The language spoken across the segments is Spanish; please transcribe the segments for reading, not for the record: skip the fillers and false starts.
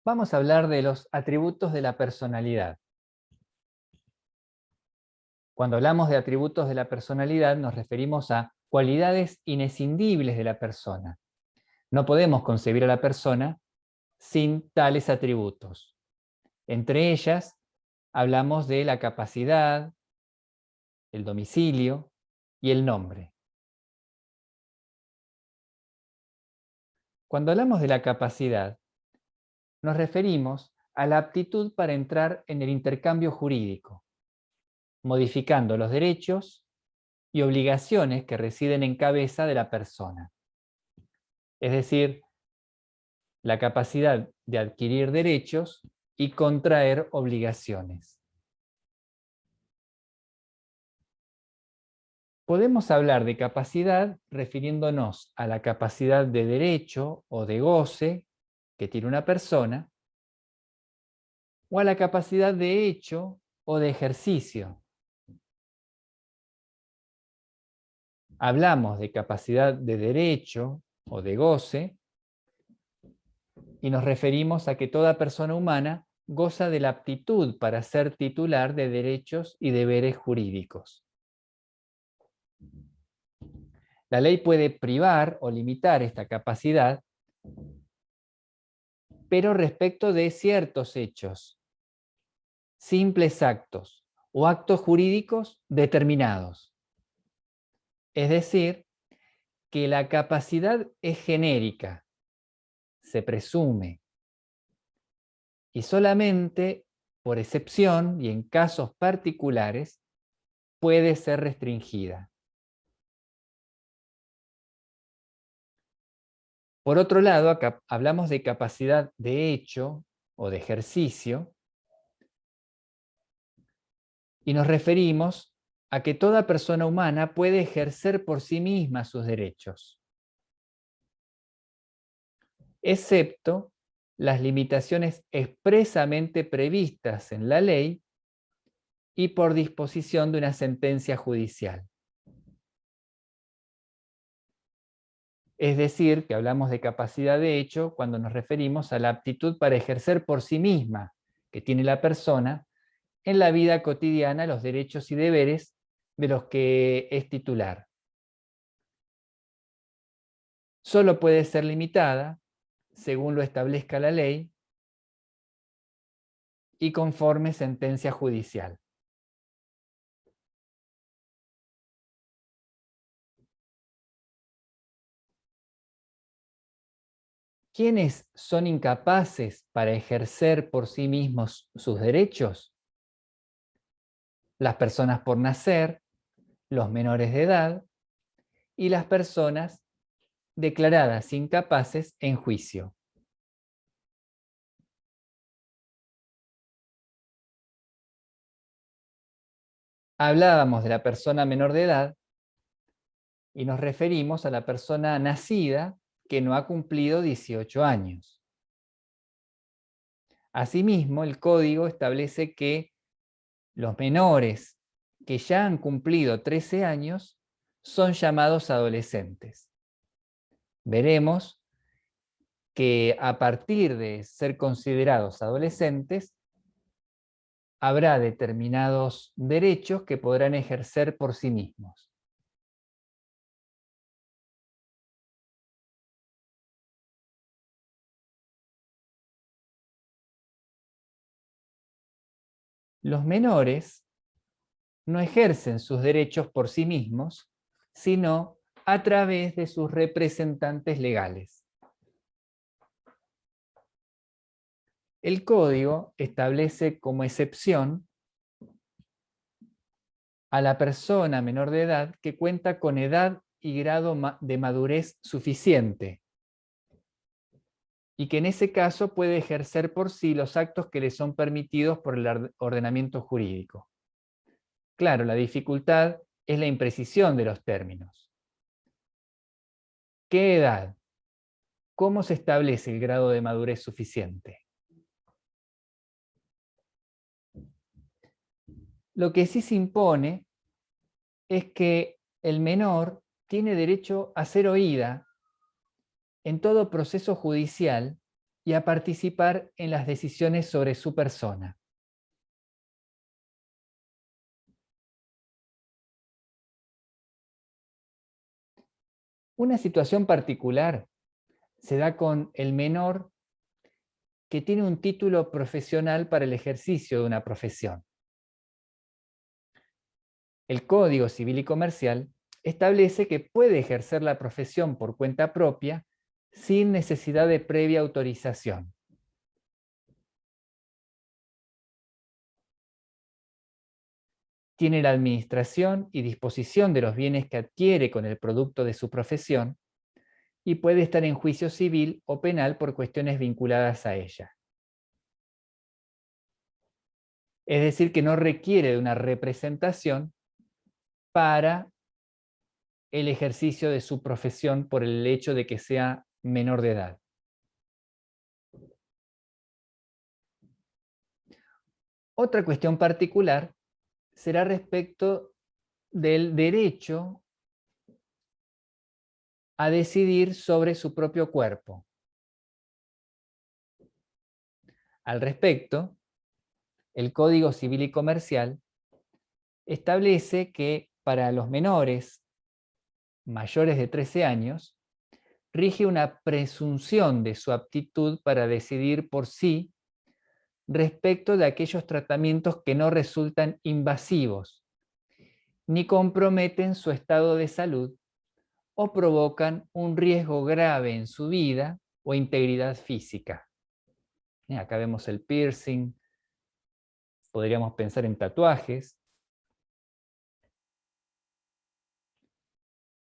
Vamos a hablar de los atributos de la personalidad. Cuando hablamos de atributos de la personalidad nos referimos a cualidades inescindibles de la persona. No podemos concebir a la persona sin tales atributos. Entre ellas hablamos de la capacidad, el domicilio y el nombre. Cuando hablamos de la capacidad, nos referimos a la aptitud para entrar en el intercambio jurídico, modificando los derechos y obligaciones que residen en cabeza de la persona. Es decir, la capacidad de adquirir derechos y contraer obligaciones. Podemos hablar de capacidad refiriéndonos a la capacidad de derecho o de goce que tiene una persona, o a la capacidad de hecho o de ejercicio. Hablamos de capacidad de derecho o de goce y nos referimos a que toda persona humana goza de la aptitud para ser titular de derechos y deberes jurídicos. La ley puede privar o limitar esta capacidad, pero respecto de ciertos hechos, simples actos o actos jurídicos determinados. Es decir, que la capacidad es genérica, se presume, y solamente por excepción y en casos particulares puede ser restringida. Por otro lado, acá hablamos de capacidad de hecho o de ejercicio y nos referimos a que toda persona humana puede ejercer por sí misma sus derechos, excepto las limitaciones expresamente previstas en la ley y por disposición de una sentencia judicial. Es decir, que hablamos de capacidad de hecho cuando nos referimos a la aptitud para ejercer por sí misma que tiene la persona en la vida cotidiana los derechos y deberes de los que es titular. Solo puede ser limitada según lo establezca la ley y conforme sentencia judicial. ¿Quiénes son incapaces para ejercer por sí mismos sus derechos? Las personas por nacer, los menores de edad y las personas declaradas incapaces en juicio. Hablábamos de la persona menor de edad y nos referimos a la persona nacida que no ha cumplido 18 años. Asimismo, el Código establece que los menores que ya han cumplido 13 años son llamados adolescentes. Veremos que a partir de ser considerados adolescentes, habrá determinados derechos que podrán ejercer por sí mismos. Los menores no ejercen sus derechos por sí mismos, sino a través de sus representantes legales. El Código establece como excepción a la persona menor de edad que cuenta con edad y grado de madurez suficiente y que en ese caso puede ejercer por sí los actos que le son permitidos por el ordenamiento jurídico. Claro, la dificultad es la imprecisión de los términos. ¿Qué edad? ¿Cómo se establece el grado de madurez suficiente? Lo que sí se impone es que el menor tiene derecho a ser oída en todo proceso judicial y a participar en las decisiones sobre su persona. Una situación particular se da con el menor que tiene un título profesional para el ejercicio de una profesión. El Código Civil y Comercial establece que puede ejercer la profesión por cuenta propia sin necesidad de previa autorización. Tiene la administración y disposición de los bienes que adquiere con el producto de su profesión y puede estar en juicio civil o penal por cuestiones vinculadas a ella. Es decir, que no requiere de una representación para el ejercicio de su profesión por el hecho de que sea menor de edad. Otra cuestión particular será respecto del derecho a decidir sobre su propio cuerpo. Al respecto, el Código Civil y Comercial establece que para los menores mayores de 13 años, rige una presunción de su aptitud para decidir por sí respecto de aquellos tratamientos que no resultan invasivos, ni comprometen su estado de salud o provocan un riesgo grave en su vida o integridad física. Acá vemos el piercing, podríamos pensar en tatuajes.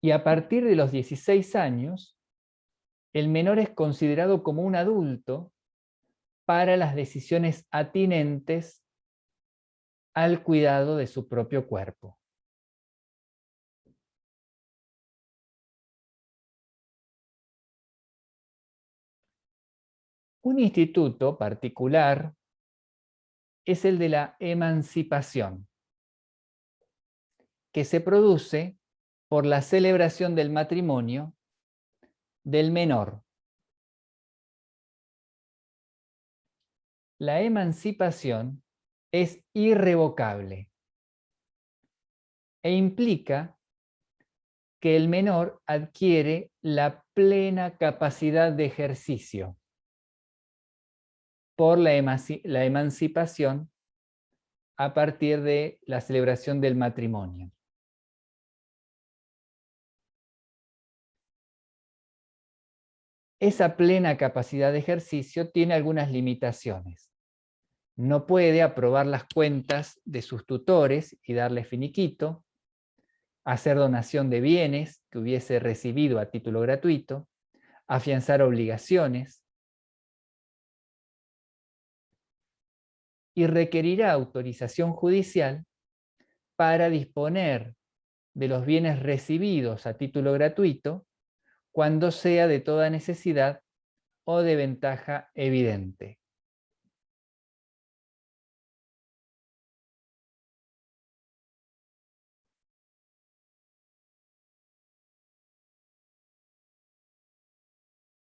Y a partir de los 16 años, el menor es considerado como un adulto para las decisiones atinentes al cuidado de su propio cuerpo. Un instituto particular es el de la emancipación, que se produce por la celebración del matrimonio del menor. La emancipación es irrevocable e implica que el menor adquiere la plena capacidad de ejercicio por la emancipación a partir de la celebración del matrimonio. Esa plena capacidad de ejercicio tiene algunas limitaciones. No puede aprobar las cuentas de sus tutores y darles finiquito, hacer donación de bienes que hubiese recibido a título gratuito, afianzar obligaciones, y requerirá autorización judicial para disponer de los bienes recibidos a título gratuito cuando sea de toda necesidad o de ventaja evidente.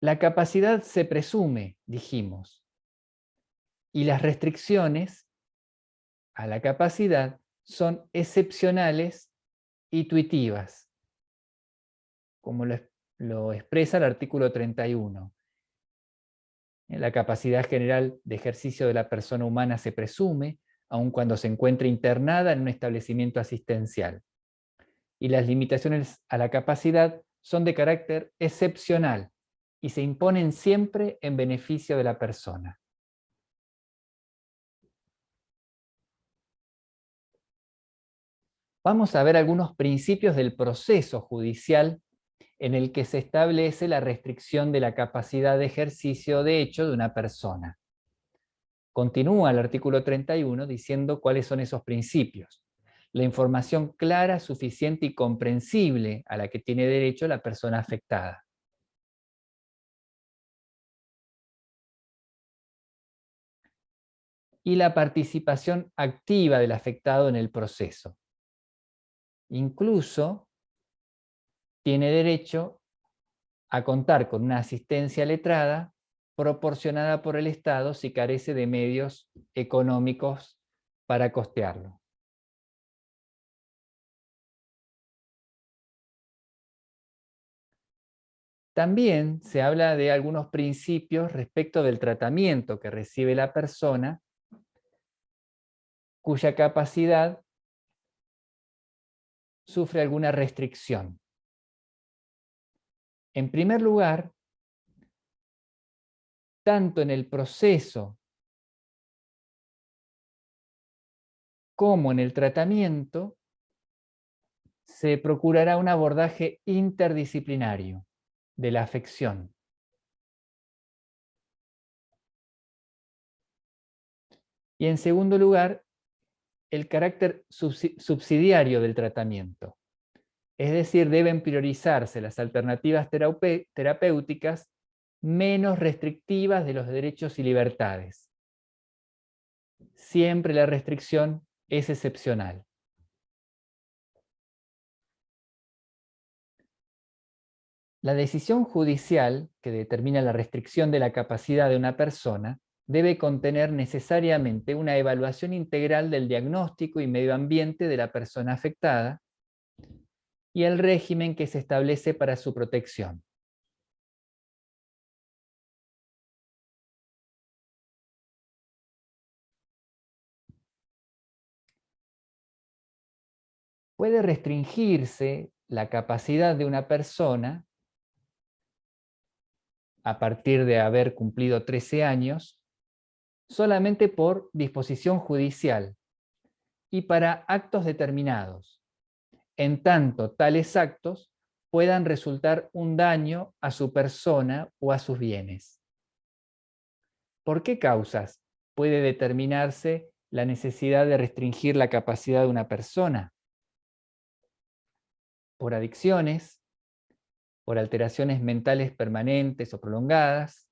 La capacidad se presume, dijimos, y las restricciones a la capacidad son excepcionales y tuitivas, como lo expresa el artículo 31. La capacidad general de ejercicio de la persona humana se presume, aun cuando se encuentre internada en un establecimiento asistencial. Y las limitaciones a la capacidad son de carácter excepcional y se imponen siempre en beneficio de la persona. Vamos a ver algunos principios del proceso judicial en el que se establece la restricción de la capacidad de ejercicio de hecho de una persona. Continúa el artículo 31 diciendo cuáles son esos principios. La información clara, suficiente y comprensible a la que tiene derecho la persona afectada. Y la participación activa del afectado en el proceso. Incluso tiene derecho a contar con una asistencia letrada proporcionada por el Estado si carece de medios económicos para costearlo. También se habla de algunos principios respecto del tratamiento que recibe la persona cuya capacidad sufre alguna restricción. En primer lugar, tanto en el proceso como en el tratamiento, se procurará un abordaje interdisciplinario de la afección. Y en segundo lugar, el carácter subsidiario del tratamiento. Es decir, deben priorizarse las alternativas terapéuticas menos restrictivas de los derechos y libertades. Siempre la restricción es excepcional. La decisión judicial que determina la restricción de la capacidad de una persona debe contener necesariamente una evaluación integral del diagnóstico y medio ambiente de la persona afectada y el régimen que se establece para su protección. Puede restringirse la capacidad de una persona a partir de haber cumplido 13 años solamente por disposición judicial y para actos determinados, en tanto tales actos puedan resultar un daño a su persona o a sus bienes. ¿Por qué causas puede determinarse la necesidad de restringir la capacidad de una persona? Por adicciones, por alteraciones mentales permanentes o prolongadas.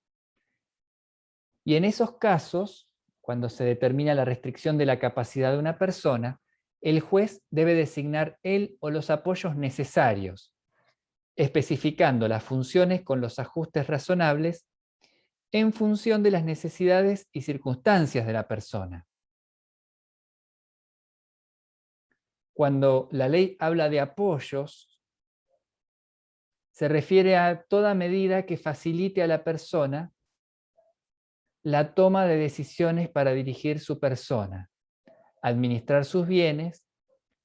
Y en esos casos, cuando se determina la restricción de la capacidad de una persona, el juez debe designar él o los apoyos necesarios, especificando las funciones con los ajustes razonables en función de las necesidades y circunstancias de la persona. Cuando la ley habla de apoyos, se refiere a toda medida que facilite a la persona la toma de decisiones para dirigir su persona, administrar sus bienes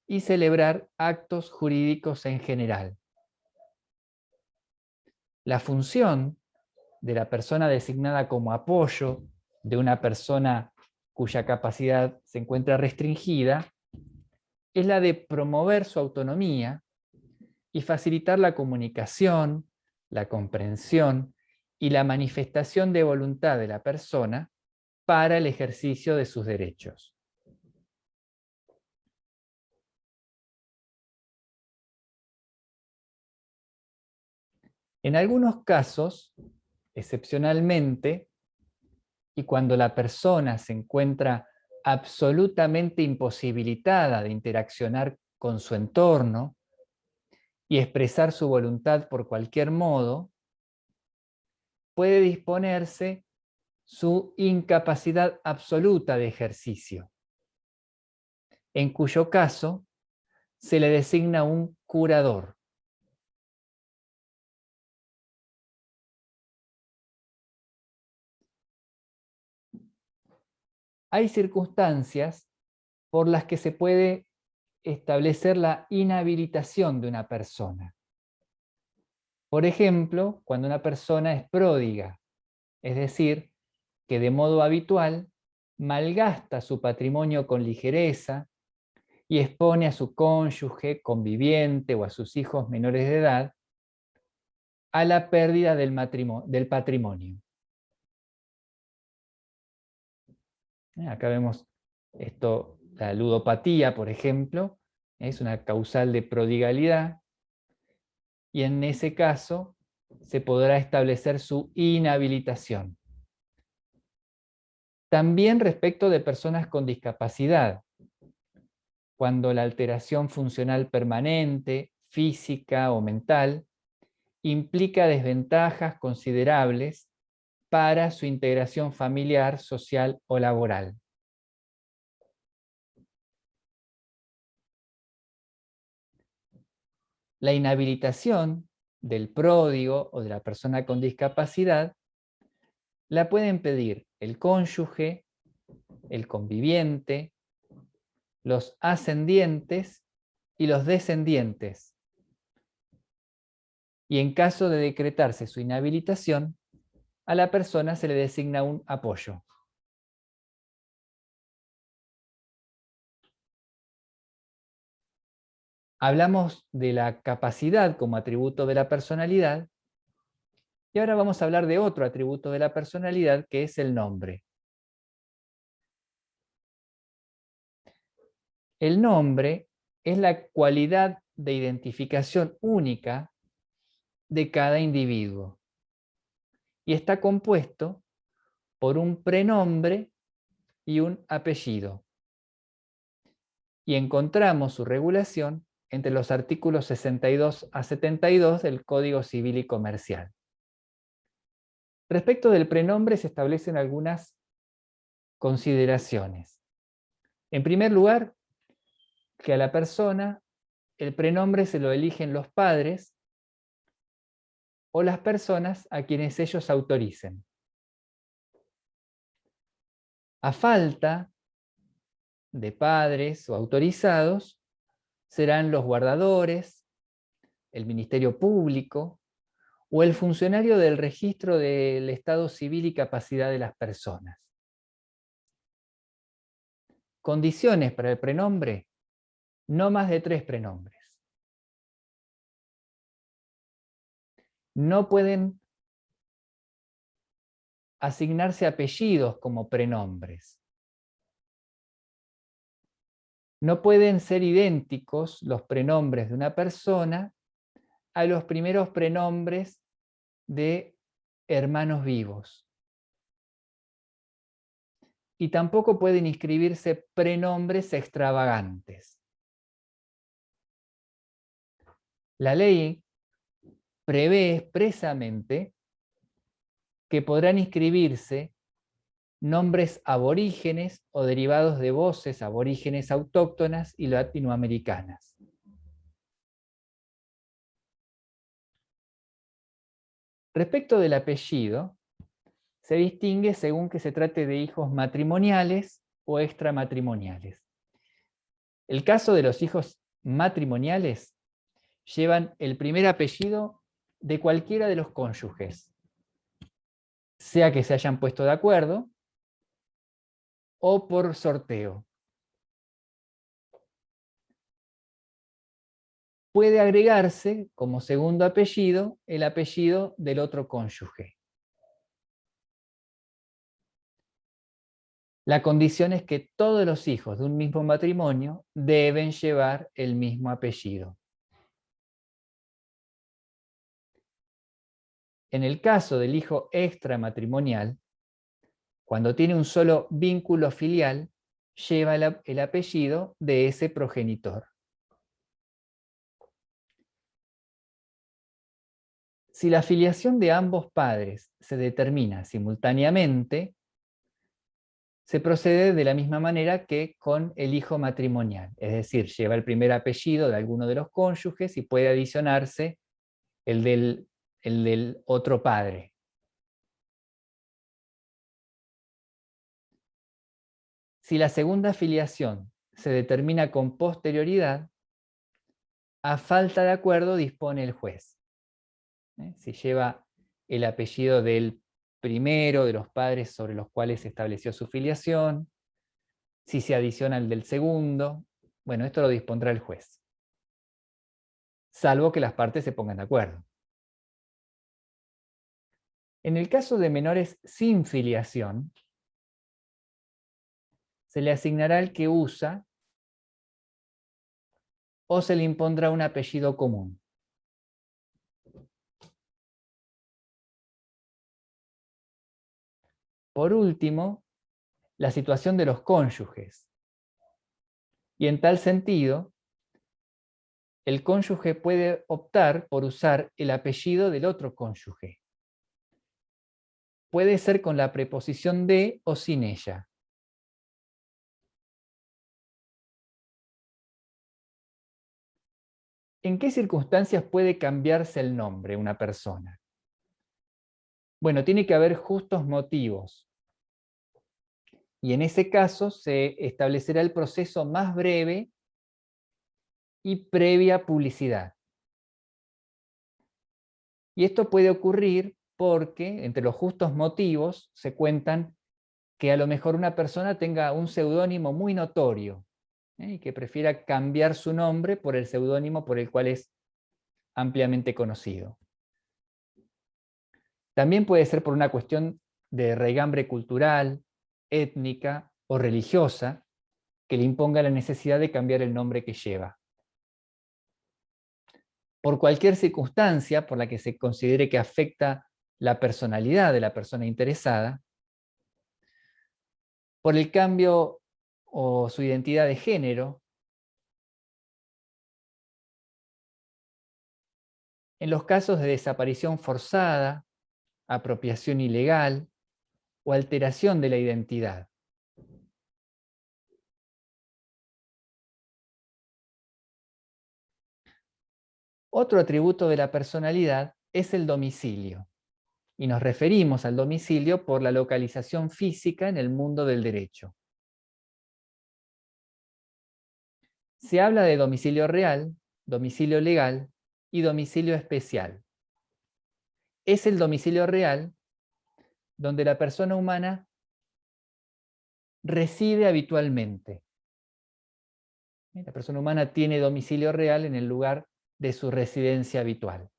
y celebrar actos jurídicos en general. La función de la persona designada como apoyo de una persona cuya capacidad se encuentra restringida es la de promover su autonomía y facilitar la comunicación, la comprensión y la manifestación de voluntad de la persona para el ejercicio de sus derechos. En algunos casos, excepcionalmente, y cuando la persona se encuentra absolutamente imposibilitada de interaccionar con su entorno y expresar su voluntad por cualquier modo, puede disponerse su incapacidad absoluta de ejercicio, en cuyo caso se le designa un curador. Hay circunstancias por las que se puede establecer la inhabilitación de una persona. Por ejemplo, cuando una persona es pródiga, es decir, que de modo habitual malgasta su patrimonio con ligereza y expone a su cónyuge, conviviente o a sus hijos menores de edad a la pérdida del patrimonio. Acá vemos esto, la ludopatía, por ejemplo, es una causal de prodigalidad y en ese caso se podrá establecer su inhabilitación. También respecto de personas con discapacidad, cuando la alteración funcional permanente, física o mental, implica desventajas considerables para su integración familiar, social o laboral. La inhabilitación del pródigo o de la persona con discapacidad la pueden pedir el cónyuge, el conviviente, los ascendientes y los descendientes. Y en caso de decretarse su inhabilitación, a la persona se le designa un apoyo. Hablamos de la capacidad como atributo de la personalidad y ahora vamos a hablar de otro atributo de la personalidad que es el nombre. El nombre es la cualidad de identificación única de cada individuo y está compuesto por un prenombre y un apellido. Y encontramos su regulación entre los artículos 62 a 72 del Código Civil y Comercial. Respecto del prenombre se establecen algunas consideraciones. En primer lugar, que a la persona el prenombre se lo eligen los padres o las personas a quienes ellos autoricen. A falta de padres o autorizados, serán los guardadores, el Ministerio Público o el funcionario del registro del estado civil y capacidad de las personas. Condiciones para el prenombre: no más de 3 prenombres. No pueden asignarse apellidos como prenombres. No pueden ser idénticos los prenombres de una persona a los primeros prenombres de hermanos vivos. Y tampoco pueden inscribirse prenombres extravagantes. La ley prevé expresamente que podrán inscribirse nombres aborígenes o derivados de voces aborígenes autóctonas y latinoamericanas. Respecto del apellido, se distingue según que se trate de hijos matrimoniales o extramatrimoniales. El caso de los hijos matrimoniales llevan el primer apellido de cualquiera de los cónyuges, sea que se hayan puesto de acuerdo o por sorteo. Puede agregarse como segundo apellido el apellido del otro cónyuge. La condición es que todos los hijos de un mismo matrimonio deben llevar el mismo apellido. En el caso del hijo extramatrimonial, cuando tiene un solo vínculo filial, lleva el apellido de ese progenitor. Si la filiación de ambos padres se determina simultáneamente, se procede de la misma manera que con el hijo matrimonial, es decir, lleva el primer apellido de alguno de los cónyuges y puede adicionarse el del otro padre. Si la segunda filiación se determina con posterioridad, a falta de acuerdo dispone el juez. Si lleva el apellido del primero de los padres sobre los cuales se estableció su filiación, si se adiciona el del segundo, bueno, esto lo dispondrá el juez, salvo que las partes se pongan de acuerdo. En el caso de menores sin filiación, se le asignará el que usa o se le impondrá un apellido común. Por último, la situación de los cónyuges. Y en tal sentido, el cónyuge puede optar por usar el apellido del otro cónyuge. puede ser con la preposición de o sin ella. ¿En qué circunstancias puede cambiarse el nombre de una persona? Bueno, tiene que haber justos motivos. Y en ese caso se establecerá el proceso más breve y previa publicidad. Y esto puede ocurrir porque entre los justos motivos se cuentan que a lo mejor una persona tenga un seudónimo muy notorio, y que prefiera cambiar su nombre por el seudónimo por el cual es ampliamente conocido. También puede ser por una cuestión de raigambre cultural, étnica o religiosa que le imponga la necesidad de cambiar el nombre que lleva. Por cualquier circunstancia por la que se considere que afecta la personalidad de la persona interesada, por el cambio o su identidad de género, en los casos de desaparición forzada, apropiación ilegal o alteración de la identidad. Otro atributo de la personalidad es el domicilio, y nos referimos al domicilio por la localización física en el mundo del derecho. Se habla de domicilio real, domicilio legal y domicilio especial. Es el domicilio real donde la persona humana reside habitualmente. La persona humana tiene domicilio real en el lugar de su residencia habitual.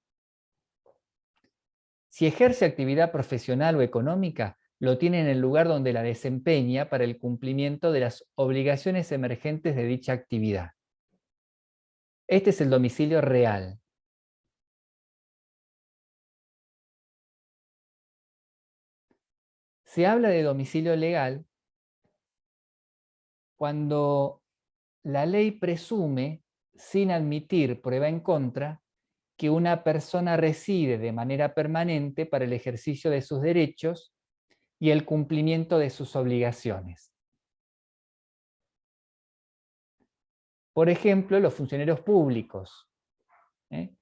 Si ejerce actividad profesional o económica, lo tiene en el lugar donde la desempeña para el cumplimiento de las obligaciones emergentes de dicha actividad. Este es el domicilio real. Se habla de domicilio legal cuando la ley presume, sin admitir prueba en contra, que una persona reside de manera permanente para el ejercicio de sus derechos y el cumplimiento de sus obligaciones. Por ejemplo, los funcionarios públicos.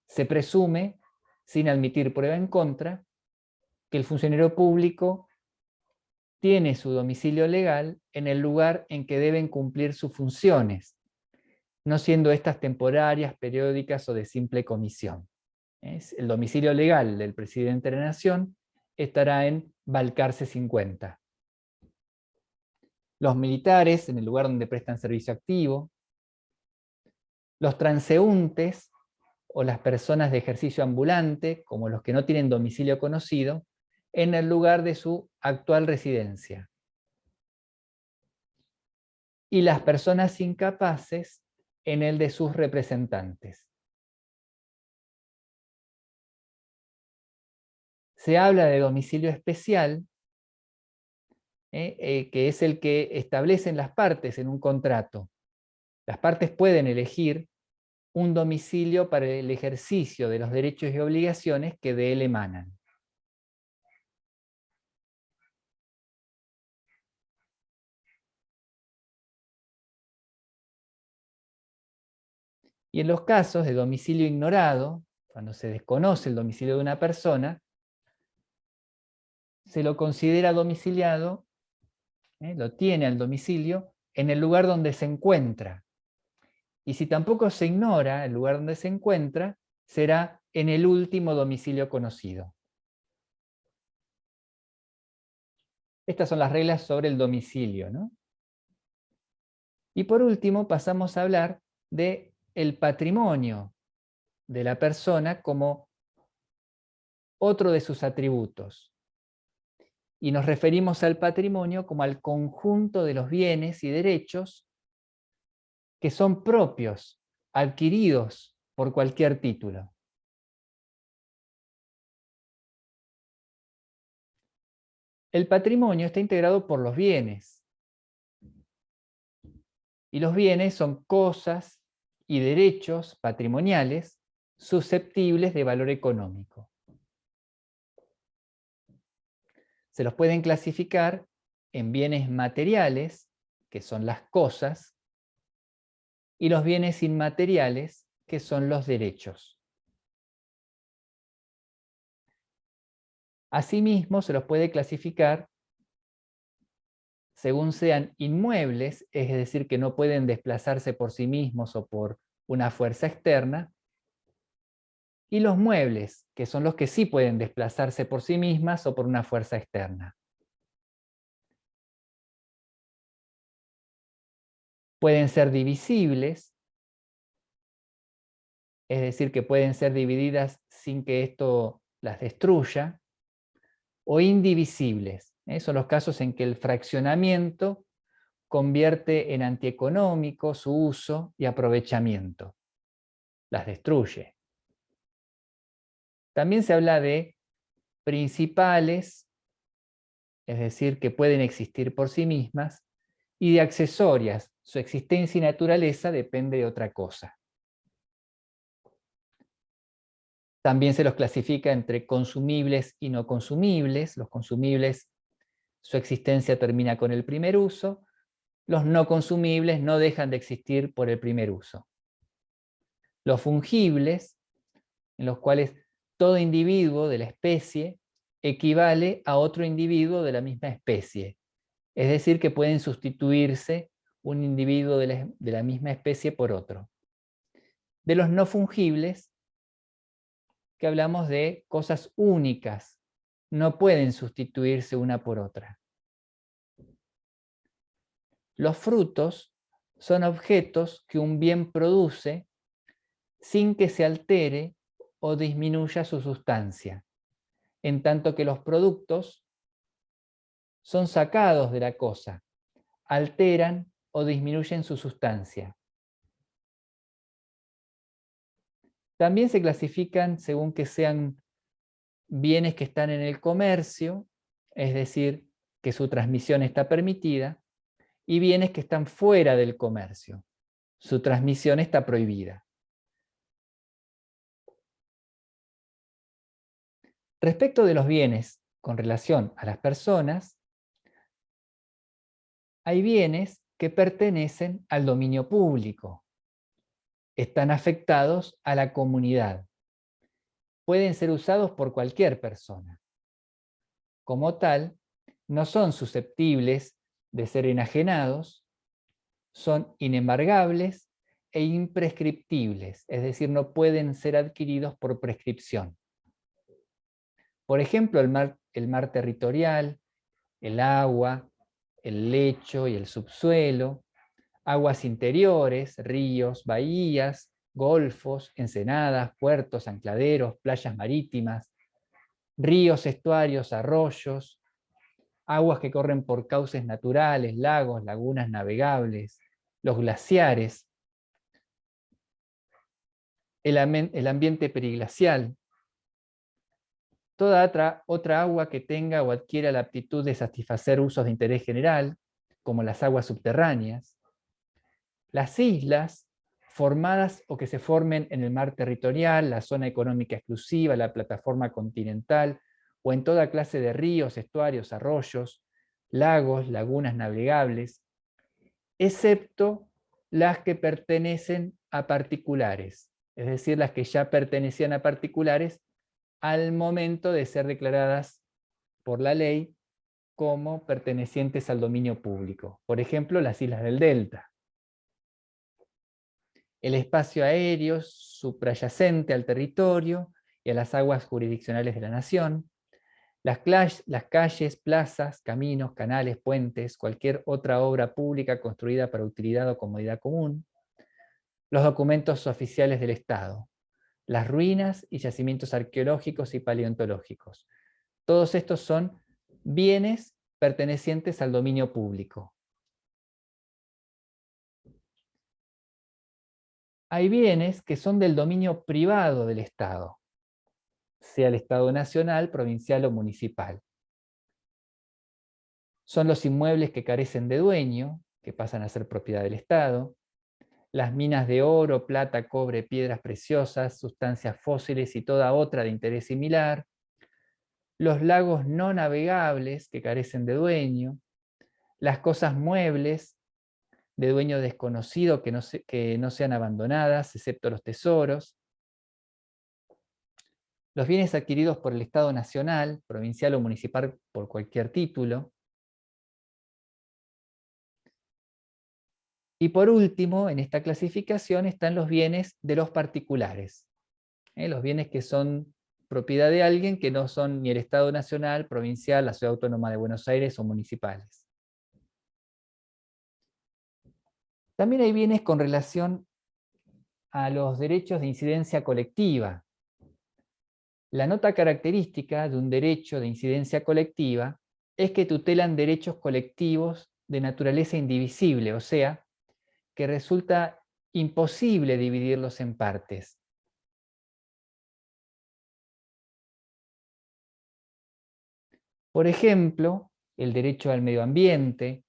Se presume, sin admitir prueba en contra, que el funcionario público tiene su domicilio legal en el lugar en que deben cumplir sus funciones, no siendo estas temporarias, periódicas o de simple comisión. El domicilio legal del presidente de la Nación estará en Balcarce 50. Los militares en el lugar donde prestan servicio activo, los transeúntes o las personas de ejercicio ambulante, como los que no tienen domicilio conocido, en el lugar de su actual residencia. Y las personas incapaces en el de sus representantes. Se habla de domicilio especial, que es el que establecen las partes en un contrato. Las partes pueden elegir un domicilio para el ejercicio de los derechos y obligaciones que de él emanan. Y en los casos de domicilio ignorado, cuando se desconoce el domicilio de una persona, se lo considera domiciliado, lo tiene al domicilio, en el lugar donde se encuentra. Y si tampoco se ignora el lugar donde se encuentra, será en el último domicilio conocido. Estas son las reglas sobre el domicilio, ¿no? Y por último pasamos a hablar de el patrimonio de la persona como otro de sus atributos. Y nos referimos al patrimonio como al conjunto de los bienes y derechos que son propios, adquiridos por cualquier título. El patrimonio está integrado por los bienes. Y los bienes son cosas y derechos patrimoniales susceptibles de valor económico. se los pueden clasificar en bienes materiales, que son las cosas, y los bienes inmateriales, que son los derechos. Asimismo, se los puede clasificar según sean inmuebles, es decir, que no pueden desplazarse por sí mismos o por una fuerza externa, y los muebles, que son los que sí pueden desplazarse por sí mismas o por una fuerza externa. Pueden ser divisibles, es decir, que pueden ser divididas sin que esto las destruya, o indivisibles. Son los casos en que el fraccionamiento convierte en antieconómico su uso y aprovechamiento. Las destruye. También se habla de principales, es decir, que pueden existir por sí mismas, y de accesorias. Su existencia y naturaleza depende de otra cosa. También se los clasifica entre consumibles y no consumibles. Los consumibles, su existencia termina con el primer uso. Los no consumibles no dejan de existir por el primer uso. Los fungibles, en los cuales todo individuo de la especie equivale a otro individuo de la misma especie. Es decir, que pueden sustituirse un individuo de la misma especie por otro. De los no fungibles, que hablamos de cosas únicas, no pueden sustituirse una por otra. Los frutos son objetos que un bien produce sin que se altere o disminuya su sustancia, en tanto que los productos son sacados de la cosa, alteran o disminuyen su sustancia. También se clasifican según que sean bienes que están en el comercio, es decir, que su transmisión está permitida, y bienes que están fuera del comercio, su transmisión está prohibida. Respecto de los bienes con relación a las personas, hay bienes que pertenecen al dominio público, están afectados a la comunidad, pueden ser usados por cualquier persona. Como tal, no son susceptibles de ser enajenados, son inembargables e imprescriptibles, es decir, no pueden ser adquiridos por prescripción. Por ejemplo, el mar territorial, el agua, el lecho y el subsuelo, aguas interiores, ríos, bahías, golfos, ensenadas, puertos, ancladeros, playas marítimas, ríos, estuarios, arroyos, aguas que corren por cauces naturales, lagos, lagunas navegables, los glaciares, el ambiente periglacial, toda otra agua que tenga o adquiera la aptitud de satisfacer usos de interés general, como las aguas subterráneas, las islas formadas o que se formen en el mar territorial, la zona económica exclusiva, la plataforma continental, o en toda clase de ríos, estuarios, arroyos, lagos, lagunas navegables, excepto las que pertenecen a particulares, es decir, las que ya pertenecían a particulares al momento de ser declaradas por la ley como pertenecientes al dominio público. Por ejemplo, las islas del Delta. El espacio aéreo suprayacente al territorio y a las aguas jurisdiccionales de la nación, las calles, plazas, caminos, canales, puentes, cualquier otra obra pública construida para utilidad o comodidad común, los documentos oficiales del Estado, las ruinas y yacimientos arqueológicos y paleontológicos. Todos estos son bienes pertenecientes al dominio público. Hay bienes que son del dominio privado del Estado, sea el Estado nacional, provincial o municipal. Son los inmuebles que carecen de dueño, que pasan a ser propiedad del Estado, las minas de oro, plata, cobre, piedras preciosas, sustancias fósiles y toda otra de interés similar, los lagos no navegables que carecen de dueño, las cosas muebles de dueño desconocido que no sean abandonadas, excepto los tesoros, los bienes adquiridos por el Estado nacional, provincial o municipal por cualquier título. Y por último, en esta clasificación están los bienes de los particulares, los bienes que son propiedad de alguien que no son ni el Estado nacional, provincial, la Ciudad Autónoma de Buenos Aires o municipales. También hay bienes con relación a los derechos de incidencia colectiva. La nota característica de un derecho de incidencia colectiva es que tutelan derechos colectivos de naturaleza indivisible, o sea, que resulta imposible dividirlos en partes. Por ejemplo, el derecho al medio ambiente,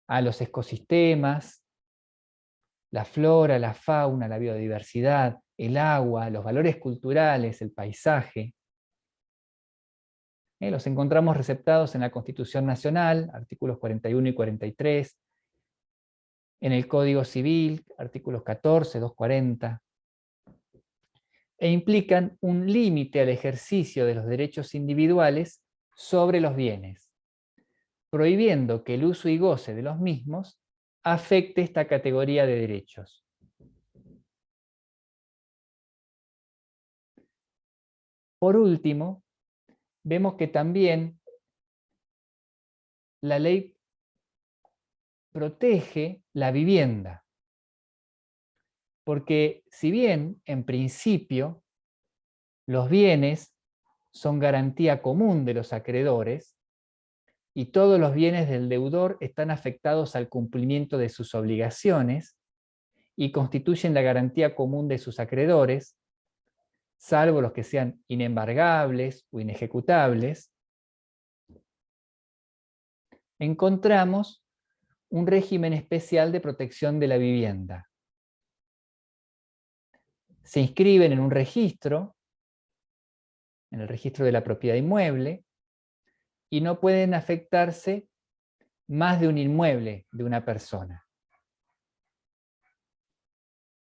a los ecosistemas, la flora, la fauna, la biodiversidad, el agua, los valores culturales, el paisaje. Los encontramos receptados en la Constitución Nacional, artículos 41 y 43, en el Código Civil, artículos 14, 240, e implican un límite al ejercicio de los derechos individuales sobre los bienes, prohibiendo que el uso y goce de los mismos afecte esta categoría de derechos. Por último, vemos que también la ley protege la vivienda, porque si bien en principio los bienes son garantía común de los acreedores y todos los bienes del deudor están afectados al cumplimiento de sus obligaciones y constituyen la garantía común de sus acreedores, salvo los que sean inembargables o inejecutables, encontramos un régimen especial de protección de la vivienda. Se inscriben en un registro, en el registro de la propiedad inmueble, y no pueden afectarse más de un inmueble de una persona.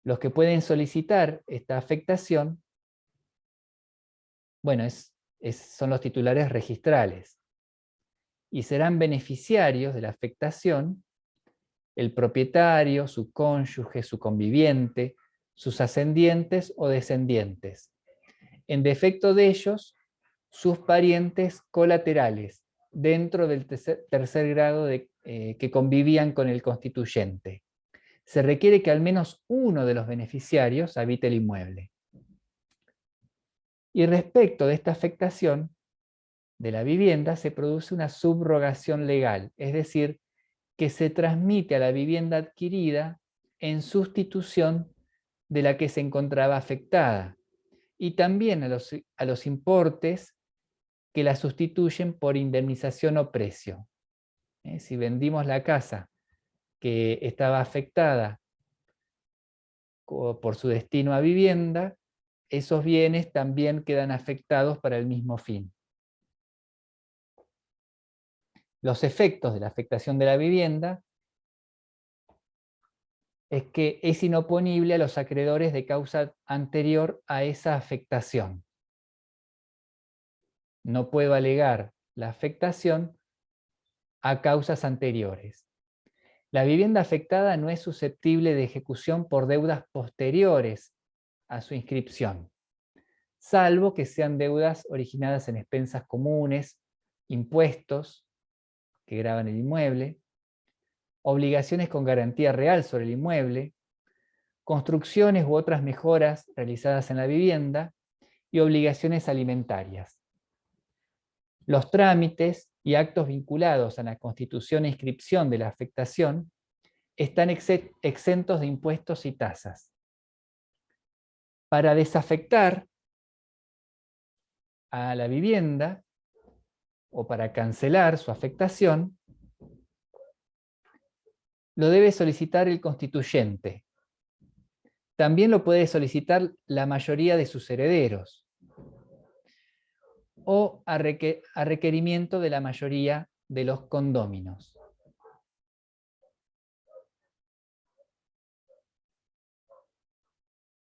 Los que pueden solicitar esta afectación, bueno, son los titulares registrales, y serán beneficiarios de la afectación el propietario, su cónyuge, su conviviente, sus ascendientes o descendientes. En defecto de ellos, sus parientes colaterales, dentro del tercer grado que convivían con el constituyente. Se requiere que al menos uno de los beneficiarios habite el inmueble. Y respecto de esta afectación de la vivienda, se produce una subrogación legal, es decir, que se transmite a la vivienda adquirida en sustitución de la que se encontraba afectada, y también a los importes que la sustituyen por indemnización o precio. Si vendimos la casa que estaba afectada por su destino a vivienda, esos bienes también quedan afectados para el mismo fin. Los efectos de la afectación de la vivienda es que es inoponible a los acreedores de causa anterior a esa afectación. No puedo alegar la afectación a causas anteriores. La vivienda afectada no es susceptible de ejecución por deudas posteriores a su inscripción, salvo que sean deudas originadas en expensas comunes, impuestos que gravan el inmueble, obligaciones con garantía real sobre el inmueble, construcciones u otras mejoras realizadas en la vivienda y obligaciones alimentarias. Los trámites y actos vinculados a la constitución e inscripción de la afectación están exentos de impuestos y tasas. Para desafectar a la vivienda o para cancelar su afectación, lo debe solicitar el constituyente. También lo puede solicitar la mayoría de sus herederos. o a requerimiento de la mayoría de los condóminos.